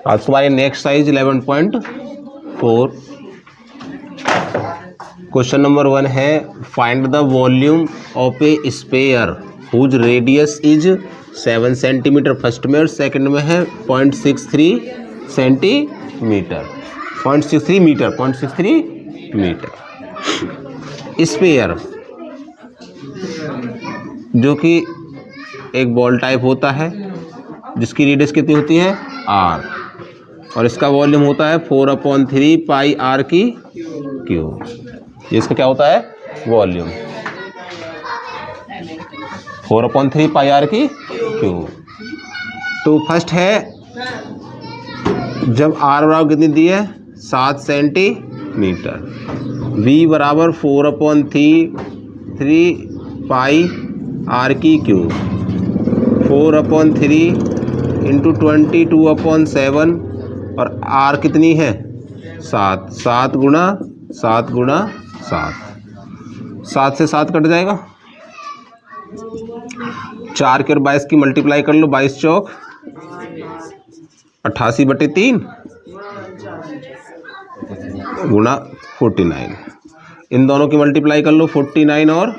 आज तुम्हारी next size 11.4। Question number 1 है find the volume of a sphere whose radius is 7 centimetre first में और सेकंड में है 0.63 सेंटीमीटर 0.63 मीटर। स्फीयर जो कि एक बॉल टाइप होता है जिसकी रेडियस कितनी होती है r और इसका वॉल्यूम होता है 4/3 पाई r की क्यूब। ये इसका क्या होता है वॉल्यूम 4/3 पाई r की क्यूब। तो फर्स्ट है जब r बराबर कितनी दी है 7 सेंटीमीटर, v बराबर 4/3 पाई r की क्यूब 4/3 इंटू 22/7 और r कितनी है 7 गुणा 7 से 7 कट जाएगा। 4 के और 22 की मल्टीप्लाई कर लो, 22 चौक 88/3 गुणा 49। इन दोनों की मल्टीप्लाई कर लो 49 और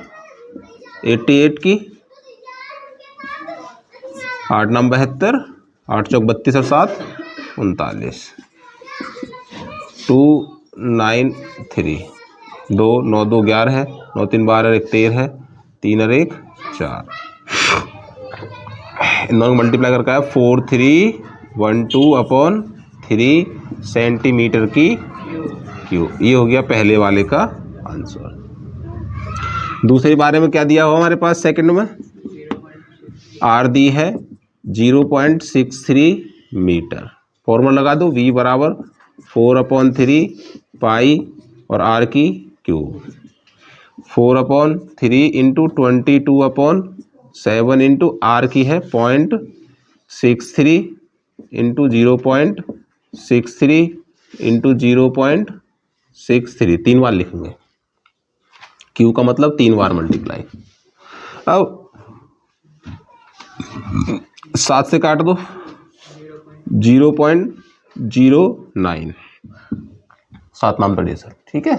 88 की 8 9 72 8 चौक 32 और 7 39 293 2 9 2 11 है 9 3 12 1 13 है 3 और 1 4। इन दोनों को मल्टीप्लाई करके आया 4312/3 सेंटीमीटर की क्यूब। ये हो गया पहले वाले का आंसर। दूसरे बारे में क्या दिया हुआ हमारे पास सेकंड में आर दी है 0.63 मीटर। फॉर्मूला लगा दो v बराबर 4/3 पाई और r की क्यूब 4/3 इंटू 22/7 इंटू r की है 0.63 इंटू 0.63 इंटू 0.63 3 बार लिखेंगे। क्यू का मतलब 3 बार मल्टीप्लाई। अब 7 से काट दो 0.09 7 नाम पढ़िए सर, ठीक है।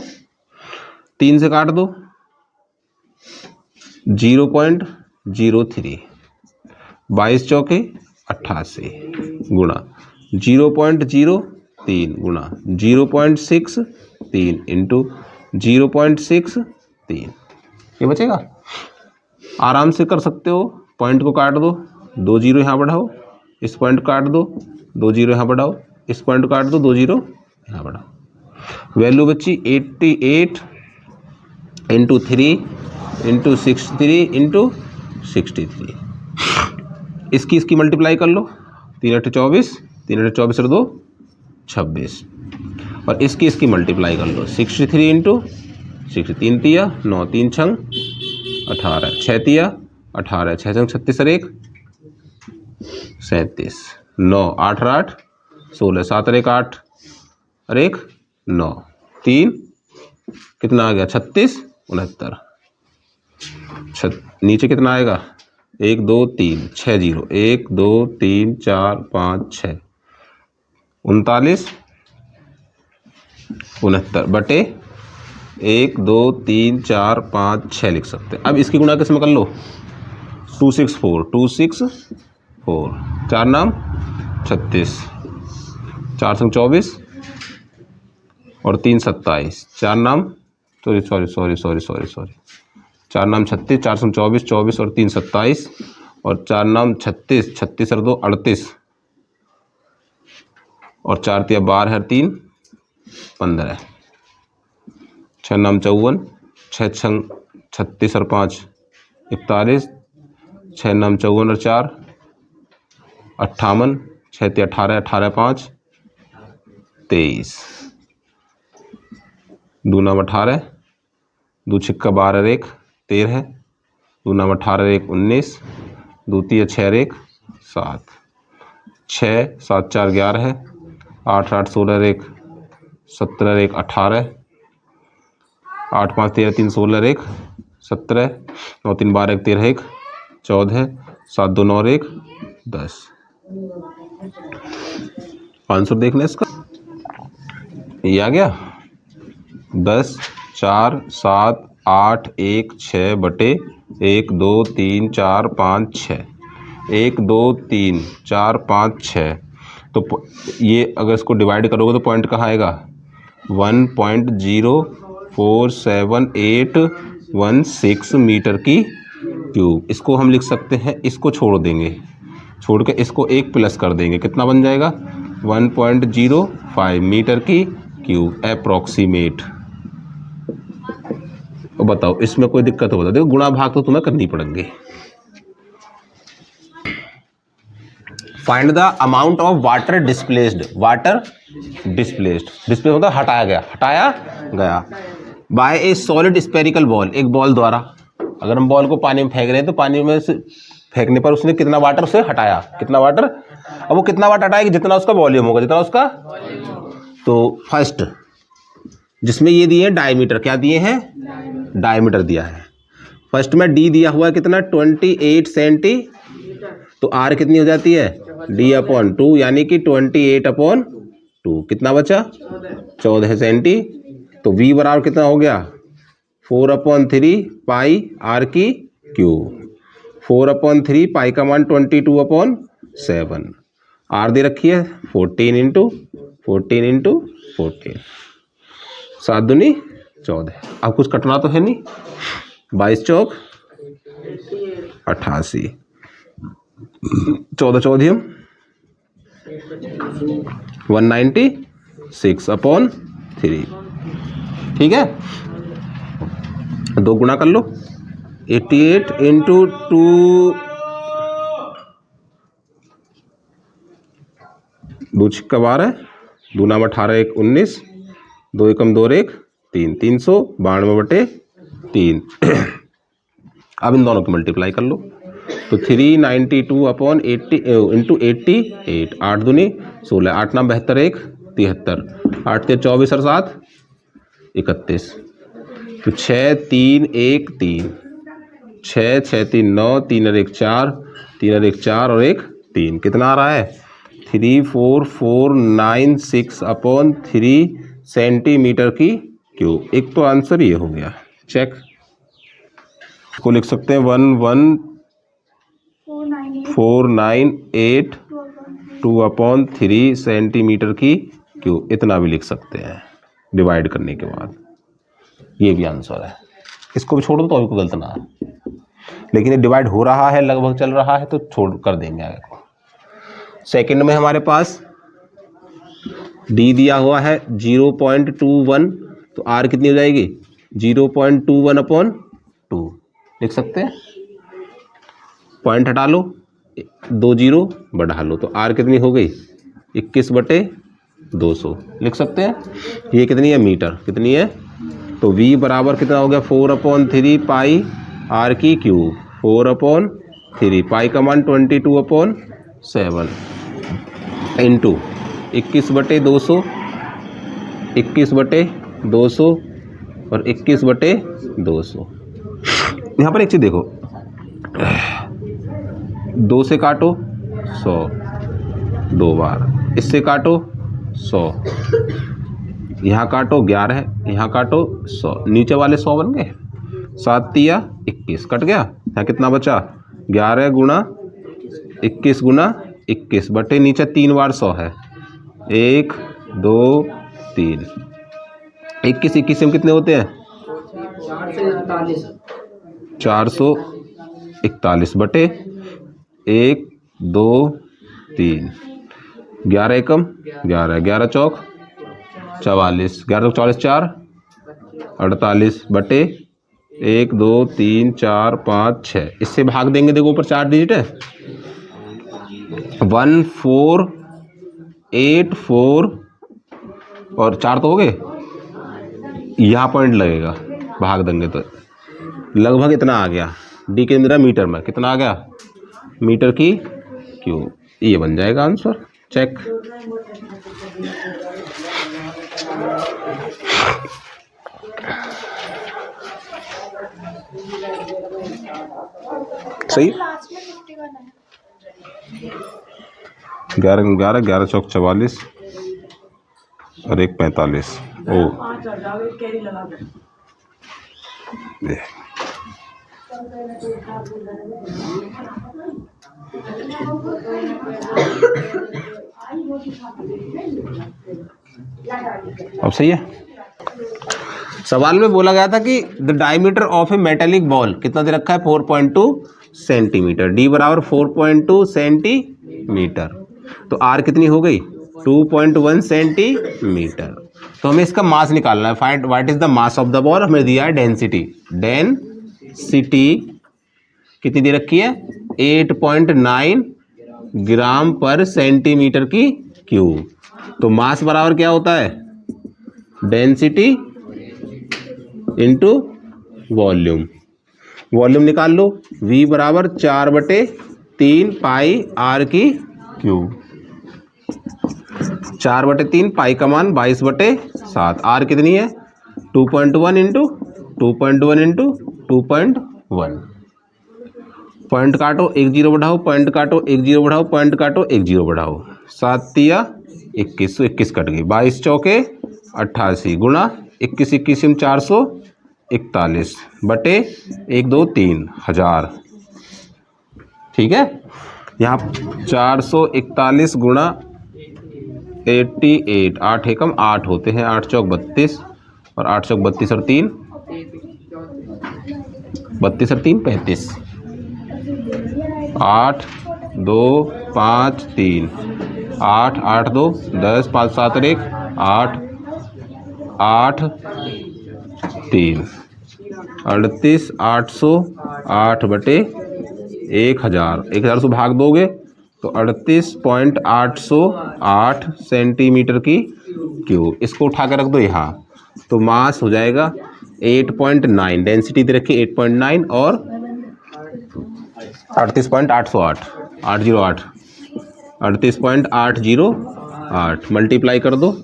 3 से काट दो 0.03 22 चौके 88 गुणा 0.03 गुणा 0.63 इंटू 0.63 ये बचेगा। आराम से कर सकते हो, पॉइंट को काट दो 2 जीरो यहाँ बढ़ाओ, इस पॉइंट काट दो 2 जीरो यहाँ बढ़ाओ, इस पॉइंट काट दो 2 जीरो यहाँ बढ़ाओ। वैल्यू बची 88 इंटू 3 इंटू 63 इंटू 63। इसकी मल्टीप्लाई कर लो 3 8 24 3 8 24 और 2 26 और इसकी मल्टीप्लाई कर लो 63 इंटू 63 तिया 9 3 छंग 18 6 तिया 18 6 छंग 36 और 1 37 9 8 और 8 16 7 और 1 8 और 1 9 3 कितना आ गया 36 69। नीचे कितना आएगा 1 2 3 6 0 1 2 3 4 5 6 39 69 बटे 1 2 3 4 5 6 लिख सकते हैं। अब इसकी गुणा किस में कर लो 264 4 नाम 36 4 संग 24 और 3 27 4 नाम सॉरी 4 नाम 36 4 संग 24 24 और 3 27 और 4 नाम 36 36 और 2 38 और 4 तिया 12 है 3 15 6 नाम 54 6 छंग 36 और 5 41 6 नाम 54 और 4 58 6 तिया 18 18 5 23 2 नाम 18 2 छिक्का 12 1 13 2 नाम 18 1 19 2 तिया 6 1 7 6 7 4 11 है 8 8 16 1 17 1 18 8 5 13 3 16 1 17 9 3 12 1 13 1 14 7 2 9 1 10। आंसर देखना इसका, ये आ गया 10 4 7 8 1 6 बटे 1 2 3 4 5 6, 1 2 3 4 5 6। तो ये अगर इसको डिवाइड करोगे तो पॉइंट कहाँ आएगा, 1.0478116 मीटर की क्यूब। इसको हम लिख सकते हैं, इसको छोड़ देंगे, छोड़ के इसको एक प्लस कर देंगे, कितना बन जाएगा 1.05 मीटर की क्यूब अप्रॉक्सीमेट। बताओ इसमें कोई दिक्कत हो, देखो गुणा भाग तो तुम्हें करनी पड़ेंगे। Find the amount of water displaced, water displaced, displace मतलब हटाया गया by a solid spherical ball, एक बॉल द्वारा। अगर हम बॉल को पानी में फेंक रहे हैं तो पानी में से फेंकने पर उसने कितना वाटर उसे हटाया, कितना वाटर, अब वो कितना वाटर हटाएगी जितना उसका वॉल्यूम होगा, जितना उसका। तो फर्स्ट जिसमें ये दिए हैं डायमीटर, क्या दिए हैं, डायमीटर दिया है। फर्स्ट में डी दिया हुआ है कितना 28 सेंटी, तो आर कितनी हो जाती है d/2 यानी कि 28/2, कितना बचा 14 सेंटी। तो v बराबर कितना हो गया 4/3 पाई आर की क्यूब, 4/3 पाई का मान 22/7, आर दे रखी है 14 इंटू 14, 7 दूनी 14। अब कुछ कटना तो है नहीं, 22 चौक 88, 14 चौधियम 196/3, ठीक है। दो गुना कर लो, 88 इंटू 2, 2 छिक्का 12, 2 नाम 18, 1 19, 2 एकम 2 1 3, 392/3। अब इन दोनों की मल्टीप्लाई कर लो, तो 392/80 इंटू 88, 8 दूनी 16, 8 नाम 72 1 73, 8 ते 24 और 7 31, तो 6 3 1 3, 6 6 3 9, 3 और 1 4, 3 और 1 4 और 1 3, कितना आ रहा है 34496/3 सेंटीमीटर की क्यूब। एक तो आंसर ये हो गया, चेक। इसको लिख सकते हैं 11498/2/3 सेंटीमीटर की क्यूब, इतना भी लिख सकते हैं डिवाइड करने के बाद। ये भी आंसर है, इसको भी छोड़ दो तो अभी कोई गलत ना है, लेकिन ये डिवाइड हो रहा है, लगभग चल रहा है, तो छोड़ कर देंगे आगे को। सेकंड में हमारे पास डी दिया हुआ है 0.21, तो आर कितनी हो जाएगी 0.21/2, लिख सकते हैं। पॉइंट हटा लो, 2 जीरो बढ़ा लो, तो आर कितनी हो गई 21/200, लिख सकते हैं। ये कितनी है मीटर, कितनी है, तो v बराबर कितना हो गया 4/3 पाई आर की क्यूब, 4/3 पाई का मान 22/7 इंटू 21/200, 21/200 और 21/200। यहाँ पर एक चीज़ देखो, 2 से काटो 100 2 बार, इससे काटो 100, यहाँ काटो 11, यहाँ काटो 100, नीचे वाले 100 बन गए, 7 तिया 21 कट गया, यहाँ कितना बचा 11 गुणा 21 गुणा 21 बटे नीचे 3 बार 100 है, 1 2 3, 21 में कितने होते हैं 441 बटे 1 2 3, 11 एकम 11, 11 चौक 44, 11 चौक 44 4 48 बटे 1 2 3 4 5 6, इससे भाग देंगे, देखो ऊपर 4 डिजिट है, 1484 और 4 तो हो गए, यहाँ पॉइंट लगेगा, भाग देंगे तो लगभग इतना आ गया। डी के मेरा मीटर में कितना आ गया मीटर की क्यूब, ये बन जाएगा आंसर, चेक। सही, 11 11 11 चौक 44, और एक 45। ओ ये अब सही है। सवाल में बोला गया था कि the diameter of A metallic ball कितना दे रखा है 4.2 सेंटीमीटर, डी बराबर 4.2 सेंटीमीटर, तो आर कितनी हो गई 2.1 सेंटीमीटर। तो हमें इसका मास निकालना है। Find what is the mass of the ball. हमें दिया है डेंसिटी, डेंसिटी कितनी दे रखी है 8.9 ग्राम पर सेंटीमीटर की क्यूब। तो मास बराबर क्या होता है डेंसिटी इंटू वॉल्यूम। वॉल्यूम निकाल लो, V बराबर 4/3 पाई आर की क्यूब। 4/3 पाई का मान 22/7। आर कितनी है 2.1 इंटू 2.1 इंटू 2.1। पॉइंट काटो, एक जीरो बढ़ाओ, पॉइंट काटो, एक जीरो बढ़ाओ, पॉइंट काटो, एक जीरो बढ़ाओ। 7 तिया 21, 21 कट गई। 22 चौके 88 गुणा 21 21 441 बटे 1 2 3 1000। ठीक है, यहाँ 441 गुणा 88, 8 एकम 8 होते हैं, 8 चौक 32 और 8 चौक 32 और 3 32 और 3 35। 8 2 5 3 8 8 2 10 5 7 और 1 8 8 3 38 808 बटे 1000। 1000 से भाग दोगे तो 38.808 सेंटीमीटर की क्यूब। इसको उठा कर रख दो यहाँ, तो मास हो जाएगा 8.9। डेंसिटी दे रखी 8.9 और 38.808 808 38.808 मल्टीप्लाई कर दो,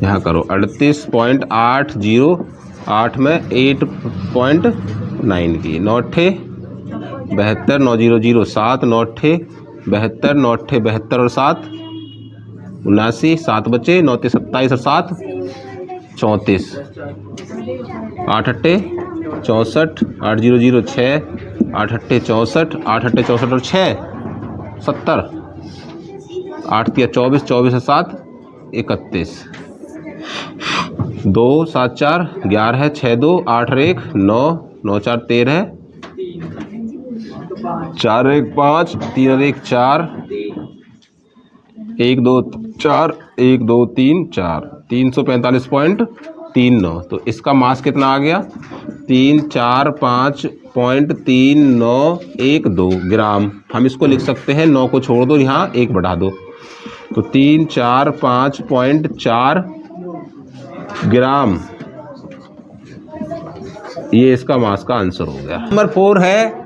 यहाँ करो 38.808 में 8.9 की 9 72 900 7 9 72 9 72 और 7 79 7 बचे 9 27 और 7 34 8 8 64 800 6 8 8 64 8 8 64 और 6 70 8 3 24 24 और 7 31 2 7 4 11 है 6 2 8 और 1 9 9 4 13 4 1 5 3 और 1 4 1 2 4 1 2 3 4 345.39। तो इसका मास कितना आ गया 345.3912 ग्राम। हम इसको लिख सकते हैं, 9 को छोड़ दो, यहाँ 1 बढ़ा दो, तो 345.4 ग्राम। ये इसका मास का आंसर हो गया। नंबर 4 है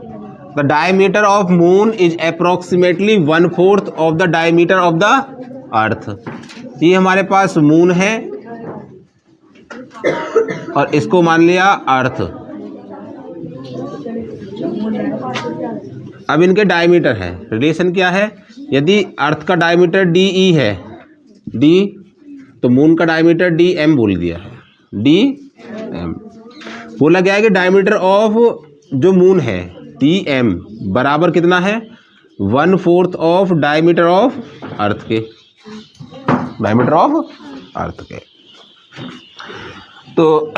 the diameter of moon is approximately 1/4 of the diameter of the earth. ये हमारे पास मून है और इसको मान लिया अर्थ। अब इनके डायमीटर है, रिलेशन क्या है, यदि अर्थ का डायमीटर DE है, D, तो मून का डायमीटर DM बोल दिया है, DM। बोला गया है कि डायमीटर ऑफ जो मून है DM बराबर कितना है 1/4 ऑफ डायमीटर ऑफ अर्थ के, डायमीटर ऑफ अर्थ के। तो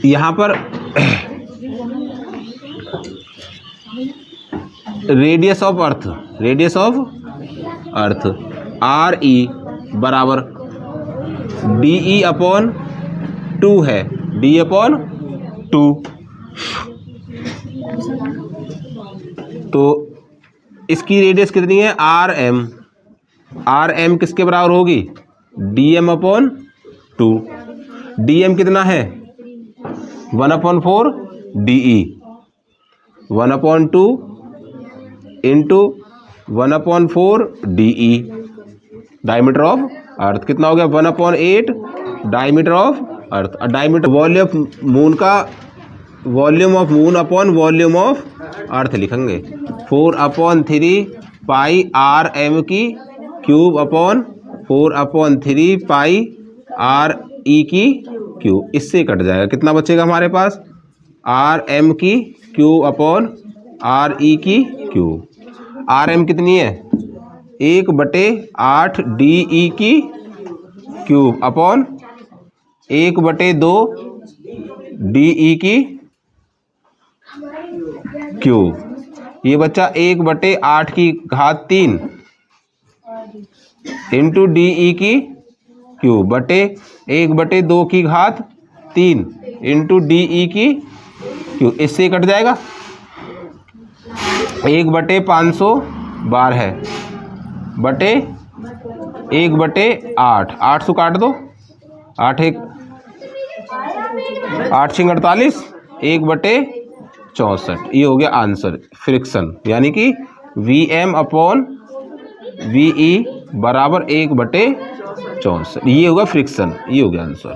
यहाँ पर radius of earth, radius of earth RE बराबर DE अपॉन 2 है, D अपॉन 2। तो इसकी रेडियस कितनी है RM। RM किसके बराबर होगी DM अपॉन 2। DM कितना है 1/4 DE 1/2 into 1/4 DE। Diameter of earth कितना हो गया 1/8 diameter of earth. Diameter volume moon का, volume of moon upon volume of earth लिखेंगे। 4/3 पाई आर एम की cube upon 4/3 pi R E की क्यूब, इससे कट जाएगा। कितना बचेगा हमारे पास? आर एम की क्यूब अपॉन आर ई की क्यूब। आर एम कितनी है? 1/8 डी ई की क्यूब अपॉन 1/2 डी ई की क्यूब। ये बच्चा 1/8 की घात 3 इंटू डी ई की क्यूब बटे 1/2 की घात 3 इंटू डी ई की क्यूब, इससे कट जाएगा। 1/500 12 बटे 1/8, 800 काट दो, 8 6 48, 1/64। ये हो गया आंसर फ्रिक्शन, यानी कि Vm अपॉन VE बराबर 1/64। ये होगा फ्रिक्शन, ये हो गया आंसर।